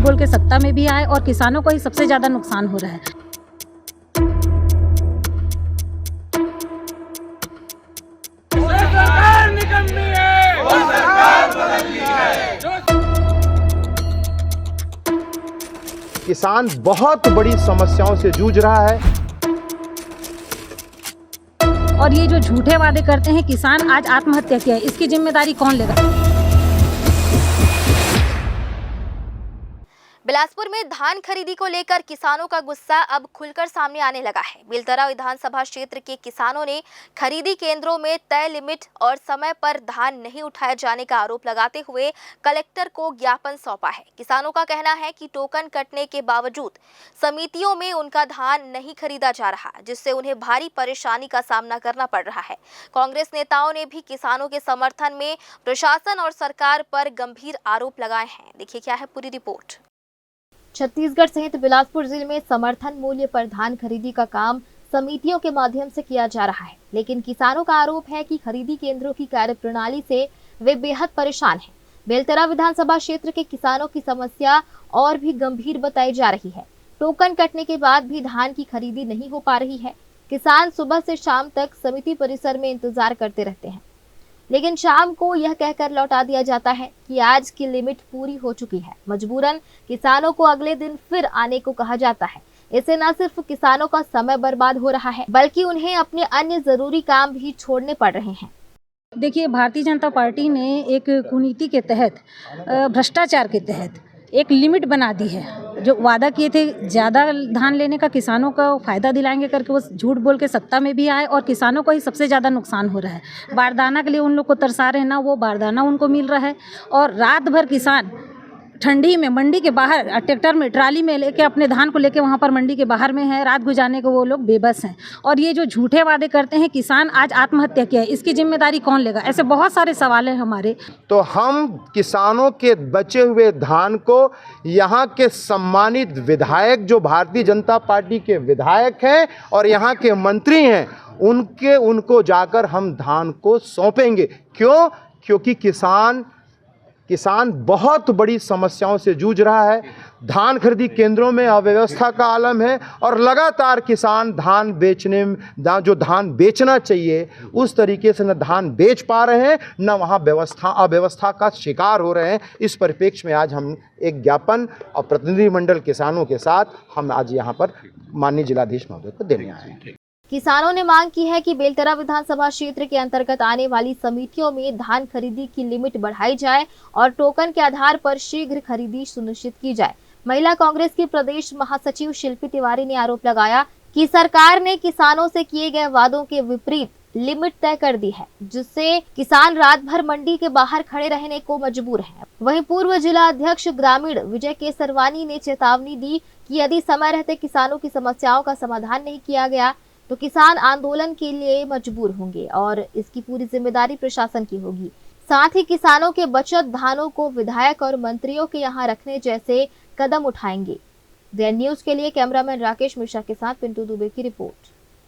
बोल के सत्ता में भी आए और किसानों को ही सबसे ज्यादा नुकसान हो रहा है। सरकार निकम्मी है, वो सरकार बदलनी है। किसान बहुत बड़ी समस्याओं से जूझ रहा है और ये जो झूठे वादे करते हैं किसान आज आत्महत्या किया है, इसकी जिम्मेदारी कौन लेगा? बिलासपुर में धान खरीदी को लेकर किसानों का गुस्सा अब खुलकर सामने आने लगा है। बेलतरा विधानसभा क्षेत्र के किसानों ने खरीदी केंद्रों में तय लिमिट और समय पर धान नहीं उठाए जाने का आरोप लगाते हुए कलेक्टर को ज्ञापन सौंपा है। किसानों का कहना है कि टोकन कटने के बावजूद समितियों में उनका धान नहीं खरीदा जा रहा, जिससे उन्हें भारी परेशानी का सामना करना पड़ रहा है। कांग्रेस नेताओं ने भी किसानों के समर्थन में प्रशासन और सरकार पर गंभीर आरोप लगाए हैं। देखिए क्या है पूरी रिपोर्ट। छत्तीसगढ़ सहित बिलासपुर जिले में समर्थन मूल्य पर धान खरीदी का काम समितियों के माध्यम से किया जा रहा है, लेकिन किसानों का आरोप है कि खरीदी केंद्रों की कार्यप्रणाली से वे बेहद परेशान हैं। बेलतरा विधानसभा क्षेत्र के किसानों की समस्या और भी गंभीर बताई जा रही है। टोकन कटने के बाद भी धान की खरीदी नहीं हो पा रही है। किसान सुबह से शाम तक समिति परिसर में इंतजार करते रहते हैं, लेकिन शाम को यह कहकर लौटा दिया जाता है कि आज की लिमिट पूरी हो चुकी है। मजबूरन किसानों को अगले दिन फिर आने को कहा जाता है। इससे न सिर्फ किसानों का समय बर्बाद हो रहा है, बल्कि उन्हें अपने अन्य जरूरी काम भी छोड़ने पड़ रहे हैं। देखिए, भारतीय जनता पार्टी ने एक कुनीति के तहत, भ्रष्टाचार के तहत एक लिमिट बना दी है। जो वादा किए थे ज़्यादा धान लेने का, किसानों को फ़ायदा दिलाएंगे करके वो झूठ बोल के सत्ता में भी आए और किसानों को ही सबसे ज़्यादा नुकसान हो रहा है। बारदाना के लिए उन लोग को तरसा रहे हैं, ना वो बारदाना उनको मिल रहा है और रात भर किसान ठंडी में मंडी के बाहर ट्रैक्टर में ट्राली में लेके अपने धान को लेके वहाँ पर मंडी के बाहर में है, रात गुजारने को वो लोग बेबस हैं। और ये जो झूठे वादे करते हैं किसान आज आत्महत्या किया है, इसकी जिम्मेदारी कौन लेगा? ऐसे बहुत सारे सवाल हैं हमारे। तो हम किसानों के बचे हुए धान को यहाँ के सम्मानित विधायक, जो भारतीय जनता पार्टी के विधायक हैं और यहाँ के मंत्री हैं, उनको जाकर हम धान को सौंपेंगे। क्यों? क्योंकि किसान बहुत बड़ी समस्याओं से जूझ रहा है। धान खरीदी केंद्रों में अव्यवस्था का आलम है और लगातार किसान जो धान बेचना चाहिए उस तरीके से न धान बेच पा रहे हैं, न वहाँ अव्यवस्था का शिकार हो रहे हैं। इस परिप्रेक्ष्य में आज हम एक ज्ञापन और प्रतिनिधिमंडल किसानों के साथ हम आज यहाँ पर माननीय जिलाधीश महोदय को देने आए हैं। किसानों ने मांग की है कि बेलतरा विधानसभा क्षेत्र के अंतर्गत आने वाली समितियों में धान खरीदी की लिमिट बढ़ाई जाए और टोकन के आधार पर शीघ्र खरीदी सुनिश्चित की जाए। महिला कांग्रेस की प्रदेश महासचिव शिल्पी तिवारी ने आरोप लगाया कि सरकार ने किसानों से किए गए वादों के विपरीत लिमिट तय कर दी है, जिससे किसान रात भर मंडी के बाहर खड़े रहने को मजबूर हैं। वहीं पूर्व जिला अध्यक्ष ग्रामीण विजय केसरवानी ने चेतावनी दी कि यदि समय रहते किसानों की समस्याओं का समाधान नहीं किया गया तो किसान आंदोलन के लिए मजबूर होंगे और इसकी पूरी जिम्मेदारी प्रशासन की होगी। साथ ही किसानों के बचत धानों को विधायक और मंत्रियों के यहां रखने जैसे कदम उठाएंगे। द न्यूज के लिए कैमरामैन राकेश मिश्रा के साथ पिंटू दुबे की रिपोर्ट।